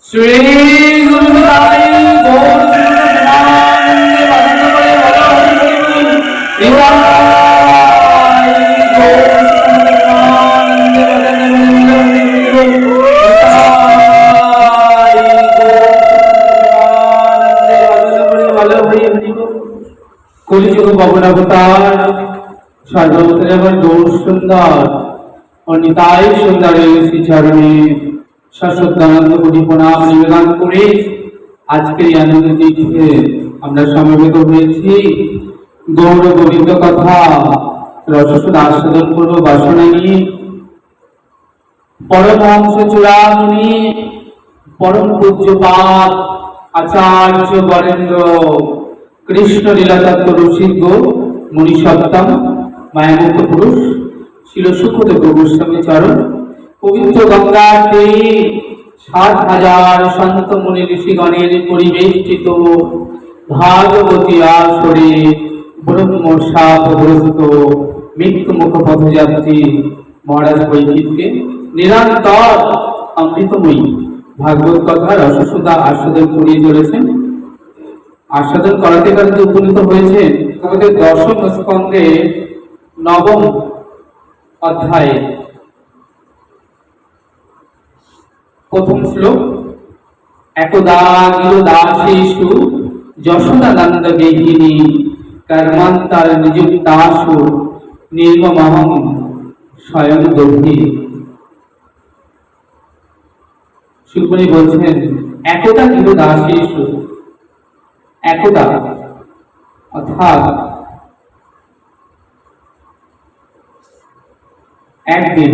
শ্রী গুরু নিতাই গৌর প্রেমানন্দে বাধন করে বলো হরি বল। নিতাই গৌর প্রেমানন্দে বাধন করে বলো হরি বল। নিতাই গৌর প্রেমানন্দে বাধন করে বলো হরি বল। কলিযুগ পবনাবতার সর্বভূতের গৌর সুন্দর ও নিতাই সুন্দরের শ্রীচরণে সশ্রদ্ধানন্দ কোটি প্রণাম নিবেদন করে আজকের এই আনন্দ তিথিতে আমরা সমবেত হয়েছি গৌর গোবিন্দ কথা রসসুধা আস্বাদন করব বাসনা নিয়ে। পরমহংস চূড়ামণি পরম পূজ্যপাদ আচার্য বরেন্দ্র কৃষ্ণ লীলাতত্ত্ব রসিক মুনি সত্তম মায়ামুক্ত পুরুষ ছিল সুখদেব গোস্বামী চরণ পবিত্র গঙ্গার তীরে ৭,০০০ সন্ত মুনি ঋষিগণের পরিবেষ্টিত ভাগবতী আসরে ব্রহ্ম শাপগ্রস্ত মৃত্যুমুখ পথযাত্রী মহারাজ পরীক্ষিতকে নিরন্তর অমৃতময়ী ভাগবত কথা রসসুধা আস্বাদন করিয়ে চলেছেন। আস্বাদন করাতে করাতে উপনীত হয়েছেন আমাদের দশম স্কন্ধে নবম অধ্যায়ে প্রথম শ্লোক। একদা গিল দাসেষু যশোদানন্দ গেহিনী কর্মান্তর নিযুক্তাসু নির্মমহং স্বয়ং দধি। সুকমণি বলছেন একদা গিল দাসেষু, একদা অর্থাৎ একদিন।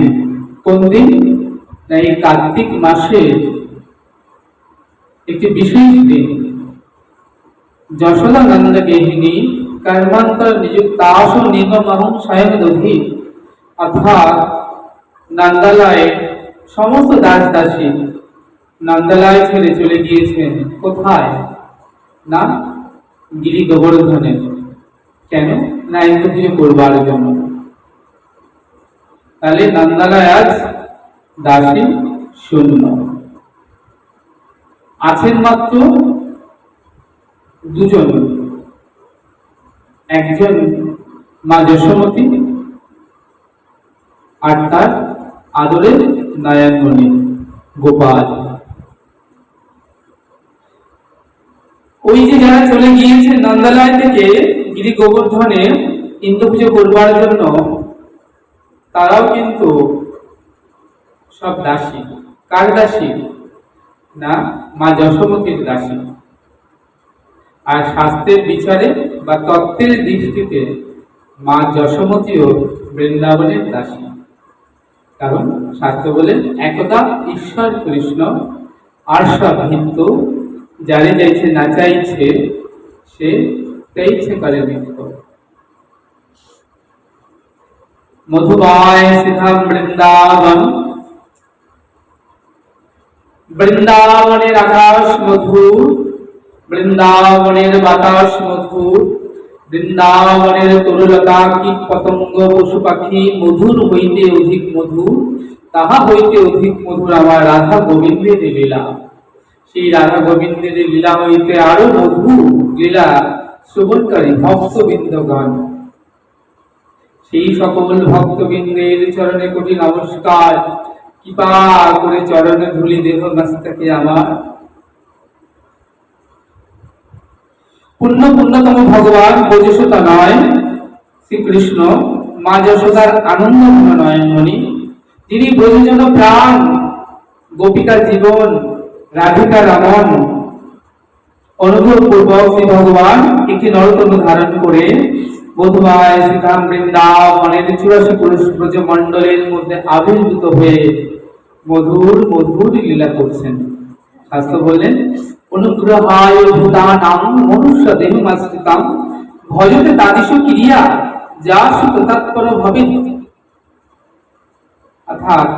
কোন দিন? এই কার্তিক মাসে একটি বিশেষ দিন যশোদানন্দ গেহিনী কর্মান্তর নিযুক্তাস নির্মমহং স্বয়ং দধি, অর্থাৎ নন্দালয়ে সমস্ত দাস দাসী নন্দালয় ছেড়ে চলে গিয়েছেন। কোথায়? না গিরি গোবর্ধনে। কেন? না ইন্দ্র পুজো করবার জন্য। তাহলে নন্দালয় আজ দাসী শূন্য, আছেন মাত্র দুজন। একজন মা যশোমতী আর তার আদরের নয়নমণি গোপাল। ওই যে যারা চলে গিয়েছে নন্দালয় থেকে গিরি গোবর্ধনে ইন্দ্র পুজো করবার জন্য, তারাও কিন্তু সব দাসী। কার দাসী? না মা যশোমতীর দাসী। আর শাস্ত্রের বিচারে বা তত্ত্বের দৃষ্টিতে মা যশোমতীও বৃন্দাবনের দাসী। কারণ শাস্ত্র বলেন একদা ঈশ্বর কৃষ্ণ আর্ষাভিত, যারে যাইছে না চাইছে সে চাইছে করে নিত্য। মধুময় সিধাম বৃন্দাবন, বৃন্দাবনের আকাশ মধুর, বৃন্দাবনের বাতাস মধুর, বৃন্দাবনের তরুলতা কীট পতঙ্গ পশু পাখি মধুর হইতে অধিক মধুর, তাহা হইতে অধিক মধুর আমার রাধা গোবিন্দের লীলা। সেই রাধা গোবিন্দের লীলা হইতে আরো মধুর লীলা শ্রবণকারী ভক্তবৃন্দগণ। সেই সকল ভক্তবৃন্দের চরণে কোটি নমস্কার। কৃপা করে চরণে ধুলি দেহ মস্তকে আমার। পুণ্যতম ভগবান ব্রজসুতা নয় শ্রীকৃষ্ণ মা যশোদার আনন্দ নয়নমণি, যিনি ব্রজজন প্রাণ, গোপিকা জীবন, রাধিকা রমন। অনুগ্রহ পূর্বক শ্রী ভগবান একটি নরতনু ধারণ করে বোধময় শ্রীধাম বৃন্দাবনের ৮৪ পুরুষ ব্রজ মণ্ডলের মধ্যে আবির্ভূত হয়ে মধুর মধুর লীলা করছেন। শাস্ত্র বললেন অনুগ্রহায় ভূতানাং মনুষ্য দেহমাশ্রিতাং ভজতে তাদিশু ক্রিয়া যা সুত তৎপর ভবে। অর্থাৎ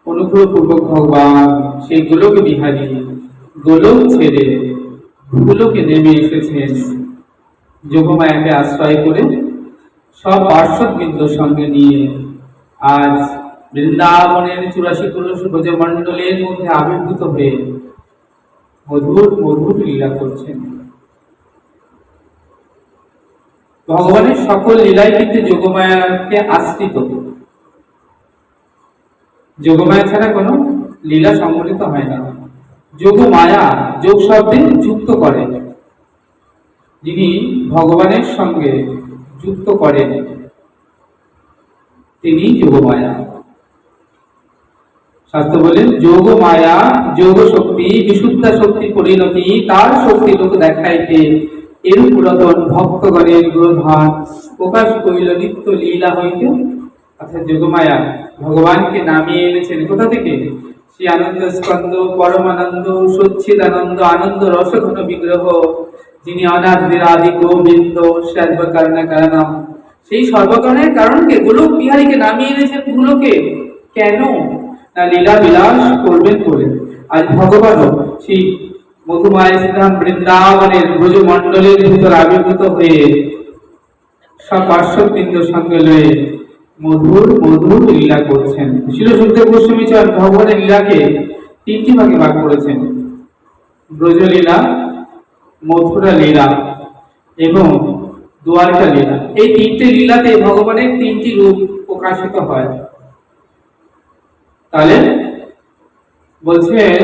অনুগ্রহ পূর্বক ভগবান সেই গোলক বিহারী গোলক ছেড়ে ভূলোকে নেমে এসেছেন যোগমায়াকে আশ্রয় করে সব পার্শ্ববৃন্দ সঙ্গে নিয়ে। আজ বৃন্দাবনের 84 পুরুষ ব্রজমণ্ডলের মধ্যে আবির্ভূত হয়ে মধুর মধুর লীলা করছেন। ভগবানের সকল লীলাই কিন্তু যোগমায়াকে আশ্রিত। যোগমায়া ছাড়া কোনো লীলা সংগঠিত হয় না। যোগমায়া যোগ শব্দে যুক্ত করে, যিনি ভগবানের সঙ্গে যুক্ত করেন তিনি যোগমায়া। শাস্ত্র বলেন যোগ মায়া যোগ শক্তি বিশুদ্ধ শক্তি পরিণতি, তার শক্তি লোক দেখাইতে এর পুরাতন ভক্তগণের গ্রধান প্রকাশ করিল নিত্য লীলা হইতে। অর্থাৎ যোগমায়া ভগবানকে নামিয়ে এনেছেন কোথা থেকে? শ্রী আনন্দ স্কন্দ পরমানন্দ সচ্চিদানন্দ আনন্দ রসঘন বিগ্রহ, যিনি অনাদ্যের আদি গোবিন্দ সর্বকারণ কারণম। সেই সর্বকারণের কারণকে গোলক বিহারীকে নামিয়ে এনেছেন ভূলোকে। কেন না লীলা বিলাস করবেন বলে। আজ ভগবানও সেই মধুমায়াধাম বৃন্দাবনের ব্রজমণ্ডলের ভিতর আবির্ভূত হয়ে সব পার্শ্ববৃন্দ সঙ্গে লয়ে মধুর মধুর লীলা করছেন। শিল সুখদেব গোস্বামী ভগবানের লীলাকে 3টি ভাগে ভাগ করেছেন: ব্রজলীলা, মথুরা লীলা এবং দ্বারকা লীলা। এই 3টে লীলাতে ভগবানের 3টি রূপ প্রকাশিত হয়। তাহলে বলছেন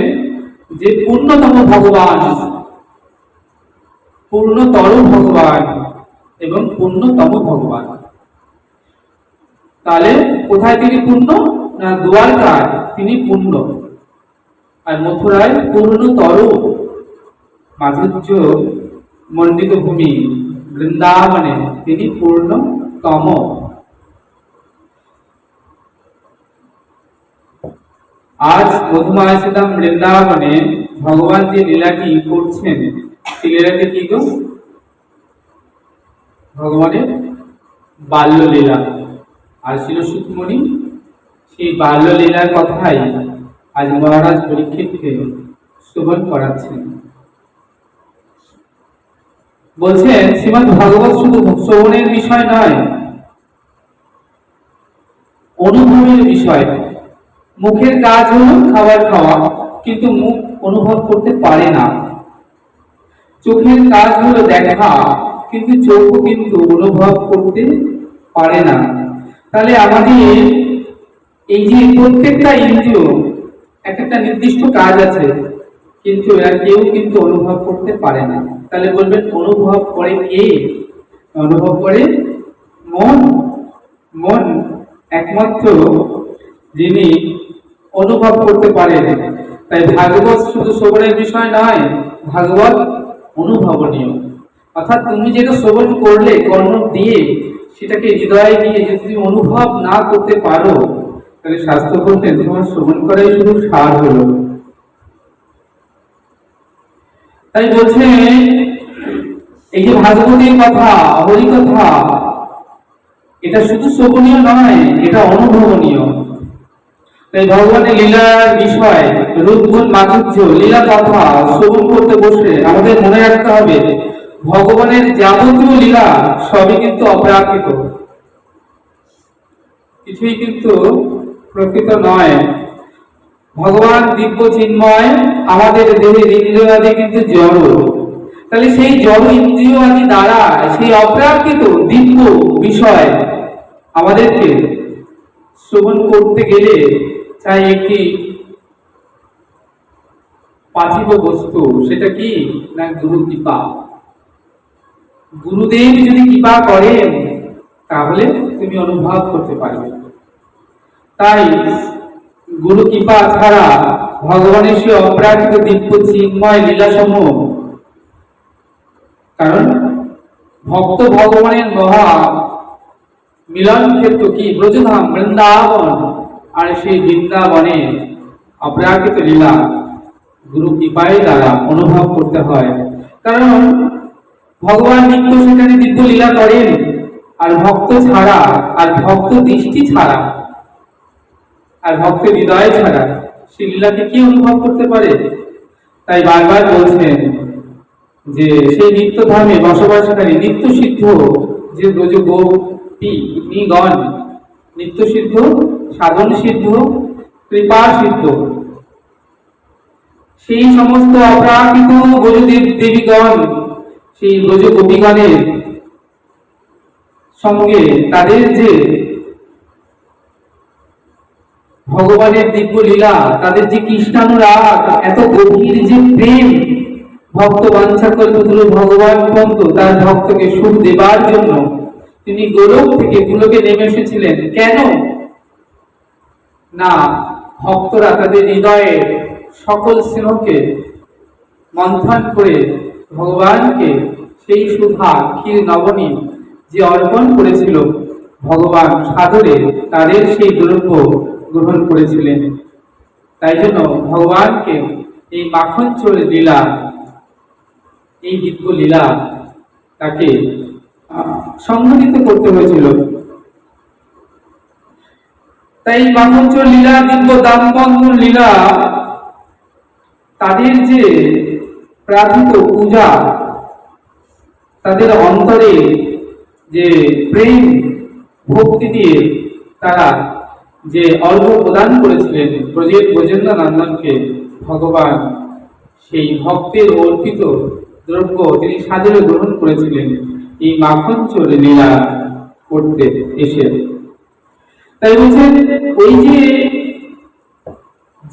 যে পূর্ণতম ভগবান, পূর্ণতর ভগবান এবং পূর্ণতম ভগবান। তাহলে কোথায় তিনি পূর্ণ? না দ্বারকায় তিনি পূর্ণ, আর মথুরায় পূর্ণতর মাধুর্য মণ্ডিত ভূমি বৃন্দাবনে তিনি পূর্ণতম। আজ মধুমায়াধাম বৃন্দাবনে ভগবান যে লীলাটি করছেন সেই লীলাটি কি গো? ভগবানের বাল্য লীলা। আর ছিল সুখমণি সেই বাল্য লীলার কথাই আজ মহারাজ পরীক্ষিতকে শ্রবণ করাচ্ছেন। বলছেন শ্রীমদ্ ভাগবত শুধু শ্রবণের বিষয় নয়, অনুভবের বিষয়। মুখের কাজ হলো খাবার খাওয়া, কিন্তু মুখ অনুভব করতে পারে না। চোখের কাজ হলো দেখা, কিন্তু চোখও কিন্তু অনুভব করতে পারে না। তাহলে আমাদের এই যে প্রত্যেকটা ইন্দ্রিয় একটা নির্দিষ্ট কাজ আছে, কিন্তু এরা কেউ কিন্তু অনুভব করতে পারে না। তাহলে বলবেন অনুভব করে কে? অনুভব করে মন। মন একমাত্র যিনি অনুভব করতে পারেন। তাই ভাগবত শুধু শ্রবণের বিষয় নয়, ভাগবত অনুভবনীয়। অর্থাৎ তুমি যেটা শ্রবণ করলে কর্ণ দিয়ে, সেটাকে হৃদয়ে নিয়ে যদি তুমি অনুভব না করতে পারো, তাহলে শাস্ত্র বলতেন তোমার শ্রবণ করাই শুধু সার হলো। তাই বলছে এই যে ভাগবতের কথা, হরি কথা, এটা শুধু শ্রবণীয় নয়, এটা অনুভবনীয়। তাই ভগবানের লীলার বিষয়, রূপ গুণ মাধুর্য, লীলা কথা শ্রবণ করতে বসে আমাদের মনে রাখতে হবে ভগবানের যাবতীয় লীলা সবই কিন্তু অপ্রাকৃত, কিছুই কিন্তু প্রকৃত নয়। ভগবান দিব্য চিন্ময়, আমাদের দেহের ইন্দ্রিয় আদি কিন্তু জড়। তাহলে সেই জড় ইন্দ্রিয় আদি দ্বারা সেই অপ্রাকৃত দিব্য বিষয় আমাদেরকে শ্রবণ করতে গেলে চাই একটি পার্থিব বস্তু। সেটা কি না গুরু কৃপা। গুরুদেব যদি কৃপা করেন তাহলে তুমি অনুভব করতে পারবে। তাই গুরু কৃপা ছাড়া ভগবানের সে অপ্রাকৃত দিব্য চিন্ময় লীলাসমূহ, কারণ ভক্ত ভগবানের মহা মিলন ক্ষেত্র কি ব্রজধাম বৃন্দাবন, আর সেই বৃন্দাবনে অপ্রাকৃত লীলা গুরু কৃপায় দ্বারা অনুভব করতে হয়। কারণ ভগবান নিত্য সেখানে দিব্য লীলা করেন, আর ভক্ত ছাড়া, আর ভক্ত দৃষ্টি ছাড়া, আর ভক্তের হৃদয় ছাড়া সেই লীলাকে কি অনুভব করতে পারে? তাই বারবার বলছেন যে সেই নিত্য ধামে বসবাসকারী নিত্য সিদ্ধ যে ব্রজ গোপীগণ, নিত্য সিদ্ধ সাধন সিদ্ধ, কৃপা সিদ্ধ। সেই সমস্ত অপ্রাকৃত ব্রজদেব দেবীগণ, সেই ব্রজ গোপীগণের সঙ্গে তাদের যে ভগবানের দিব্য লীলা, তাদের যে কৃষ্ণানুরাগ, এত গভীর যে প্রেম, ভক্ত বাঞ্ছা কল্পতরু ভগবান পন্ত তার ভক্তকে সুখ দেবার জন্য তিনি গোলক থেকে ভূলোকে নেমে এসেছিলেন। কেন না, ভক্তরা তাদের হৃদয়ের সকল স্নেহকে মন্থন করে ভগবানকে সেই সুধা ক্ষীর নবনী যে অর্পণ করেছিল, ভগবান সাদরে তাদের সেই দ্রব্য গ্রহণ করেছিলেন। তাই জন্য ভগবানকে এই মাখন চোর লীলা, এই দিব্য লীলা তাকে সংঘটিত করতে হয়েছিল। তাই মাখন চোর লীলা, দিব্য দামবন্ধন লীলা, তাদের যে প্রার্থিত পূজা, তাদের অন্তরে যে প্রেম ভক্তি দিয়ে তারা যে অর্ঘ প্রদান করেছিলেন ব্রজের ব্রজেন্দ্র নন্দনকে, ভগবান সেই ভক্তের অর্পিত দ্রব্য তিনি সাদরে গ্রহণ করেছিলেন এই মাখন চোর লীলা করতে এসে। তাই বলছেন ওই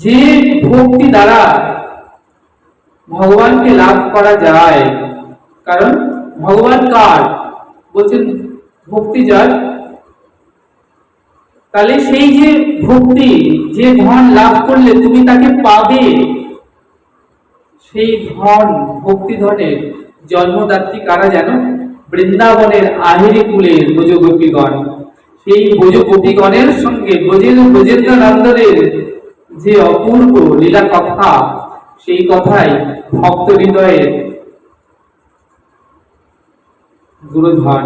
যে ভক্তি দ্বারা ভগবানকে লাভ করা যায়, কারণ ভগবান কার বলছেন, ভক্তি যার, তাহলে সেই যে ভক্তি, যে ধন লাভ করলে তুমি তাকে পাবে, সেই ধন ভক্তি ধনের জন্মদাত্রী কারা জানো? বৃন্দাবনের আহেরি কুলের ব্রজ গোপীগণ। সেই ব্রজ গোপীগণের সঙ্গে ব্রজেন্দ্র নন্দনের যে অপূর্ব লীলা কথা, সেই কথাই ভক্ত হৃদয়ের গুরুধন।